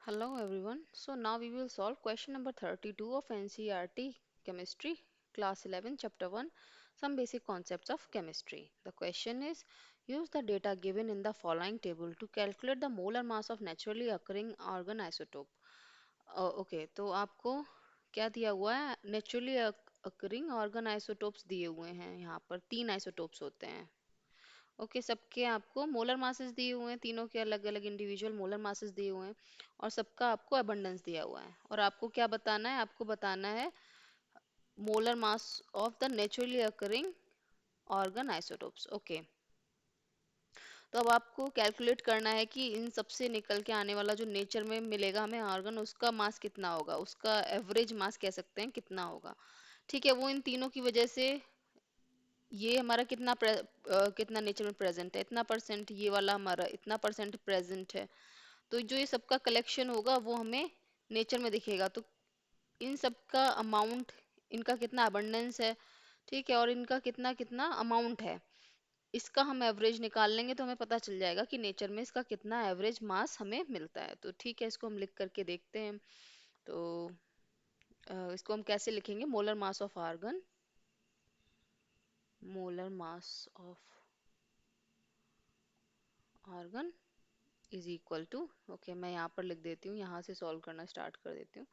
Hello everyone. So now we will solve question number 32 of NCERT Chemistry, Class 11, Chapter 1, Some Basic Concepts of Chemistry. The question is, use the data given in the following table to calculate the molar mass of naturally occurring organ isotope. Okay तो आपको क्या दिया हुआ है? Naturally occurring organ isotopes दिए हुए हैं। यहाँ पर तीन आइसोटोप्स होते हैं। ओके, सबके आपको मोलर मासेस दिए हुए हैं, तीनों के अलग अलग इंडिविजुअल मोलर मासेस दिए हुए हैं और सबका आपको अबंडेंस दिया हुआ है। और आपको क्या बताना है? आपको बताना है molar mass of the naturally occurring organ isotopes. Okay, तो अब आपको कैलकुलेट करना है कि इन सबसे निकल के आने वाला जो नेचर में मिलेगा हमें ऑर्गन, उसका मास कितना होगा, उसका एवरेज मास कह सकते हैं कितना होगा। ठीक है, वो इन तीनों की वजह से ये हमारा कितना नेचर में प्रेजेंट है, इतना परसेंट, ये वाला हमारा इतना परसेंट प्रेजेंट है। तो जो ये सबका कलेक्शन होगा वो हमें नेचर में दिखेगा। तो इन सबका अमाउंट, इनका कितना अबंडेंस है, ठीक है, और इनका कितना कितना अमाउंट है, इसका हम एवरेज निकाल लेंगे तो हमें पता चल जाएगा कि नेचर में इसका कितना एवरेज मास हमें मिलता है। तो ठीक है, इसको हम लिख करके देखते हैं। तो इसको हम कैसे लिखेंगे? Molar mass of argon, molar mass of argon is equal to, okay मैं यहाँ पर लिख देती हूँ, यहाँ से सॉल्व करना स्टार्ट कर देती हूँ।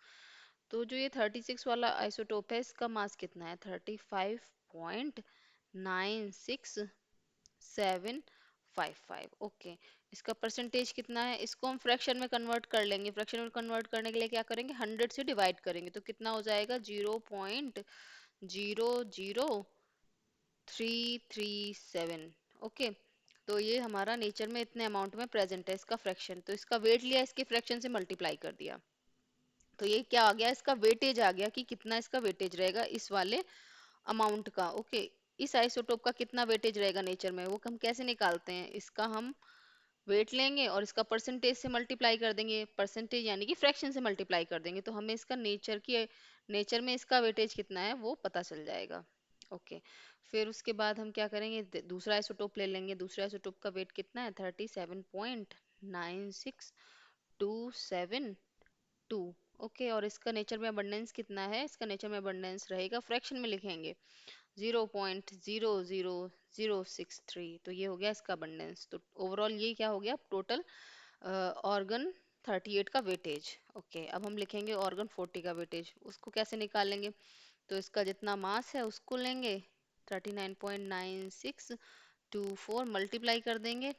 तो जो ये 36 वाला आइसोटोप है, इसका मास कितना है? 35.96755। ओके, इसका परसेंटेज कितना है? इसको हम फ्रैक्शन में कन्वर्ट कर लेंगे। फ्रैक्शन में कन्वर्ट करने के लिए क्या करेंगे? 100 से डिवाइड करेंगे तो कितना हो जाएगा? 0.00337। ओके, तो ये हमारा नेचर में इतने अमाउंट में प्रेजेंट है, इसका फ्रैक्शन। तो इसका वेट लिया, इसके फ्रैक्शन से मल्टीप्लाई कर दिया, तो ये क्या आ गया? इसका वेटेज आ गया कि कितना इसका वेटेज रहेगा इस वाले अमाउंट का। ओके, इस आइसोटोप का कितना वेटेज रहेगा नेचर में, वो हम कैसे निकालते हैं? इसका हम वेट लेंगे और इसका परसेंटेज से मल्टीप्लाई कर देंगे, परसेंटेज यानी कि फ्रैक्शन से मल्टीप्लाई कर देंगे, तो हमें इसका नेचर में इसका वेटेज कितना है वो पता चल जाएगा। ओके, फिर उसके बाद हम क्या करेंगे? दूसरा आइसोटोप ले लेंगे। दूसरा आइसोटोप का वेट कितना है? 37.96272। ओके, और इसका नेचर में अबंडेंस कितना है? इसका नेचर में अबंडेंस रहेगा, फ्रैक्शन में लिखेंगे, 0.00063। तो ये हो गया इसका अबंडेंस। तो ओवरऑल ये क्या हो गया? टोटल ऑर्गन 38 का वेटेज। ओके, अब हम लिखेंगे ऑर्गन 40 का वेटेज। उसको कैसे निकालेंगे? तो इसका जितना मास है उसको लेंगे, 39.9624 मल्टीप्लाई कर देंगे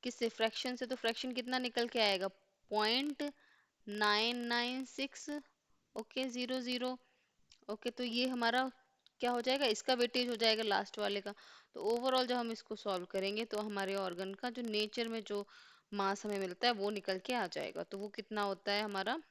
किससे? फ्रैक्शन से। तो फ्रैक्शन कितना निकल के आएगा? 0.996, ओके, 00। ओके, तो ये हमारा क्या हो जाएगा? इसका वेटेज हो जाएगा लास्ट वाले का। तो ओवरऑल जब हम इसको सॉल्व करेंगे तो हमारे ऑर्गन का जो नेचर में जो मास हमें मिलता है वो निकल के आ जाएगा। तो वो कितना होता है हमारा?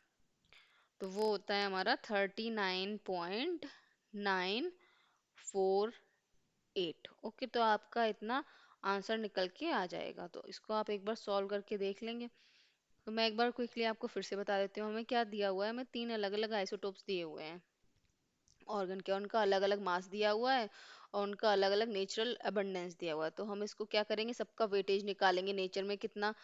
तो वो होता है हमारा 39.948। ओके, तो आपका इतना आंसर निकल के आ जाएगा। तो इसको आप एक बार सॉल्व करके देख लेंगे। तो मैं एक बार क्विकली आपको फिर से बता देती हूँ हमें क्या दिया हुआ है। हमें तीन अलग अलग आइसोटोप्स दिए हुए हैं ऑर्गन के, उनका अलग अलग मास दिया हुआ है और उनका अलग अलग नेचुरल अबंडेंस दिया हुआ है। तो हम इसको क्या करेंगे? सबका वेटेज निकालेंगे, नेचर में कितना,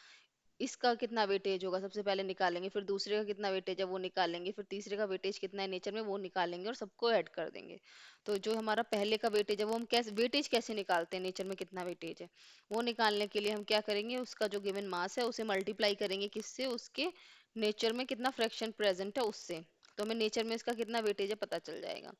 इसका कितना वेटेज होगा सबसे पहले निकालेंगे, फिर दूसरे का कितना वेटेज है वो निकालेंगे, फिर तीसरे का वेटेज कितना है नेचर में वो निकालेंगे और सबको ऐड कर देंगे। तो जो हमारा पहले का वेटेज है वो हम कैसे वेटेज कैसे निकालते हैं, नेचर में कितना वेटेज है वो निकालने के लिए हम क्या करेंगे? उसका जो गिवन मास है उसे मल्टीप्लाई करेंगे किससे? उसके नेचर में कितना फ्रैक्शन प्रेजेंट है उससे। तो हमें नेचर में इसका कितना वेटेज है पता चल जाएगा।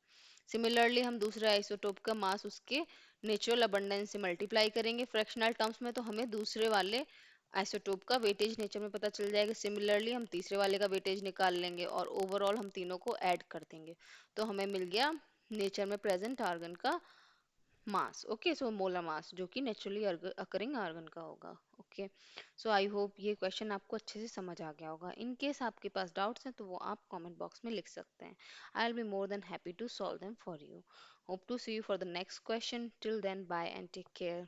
सिमिलरली हम दूसरे आइसोटोप का मास उसके नेचुरल अबंडेंस से मल्टीप्लाई करेंगे फ्रैक्शनल टर्म्स में, तो हमें दूसरे वाले आइसोटोप का वेटेज नेचर में पता चल जाएगा। सिमिलरली हम तीसरे वाले का वेटेज निकाल लेंगे और ओवरऑल हम तीनों को ऐड कर देंगे, तो हमें मिल गया नेचर में प्रेजेंट आर्गन का मास। ओके, सो मोलर मास जो कि नेचुरली अकरिंग आर्गन का होगा। ओके, सो आई होप ये क्वेश्चन आपको अच्छे से समझ आ गया होगा। इन केस आपके पास डाउट्स हैं तो वो आप कमेंट बॉक्स में लिख सकते हैं। I will be more than happy to solve them for you. Hope to see you for the next question. Till then, bye and take care.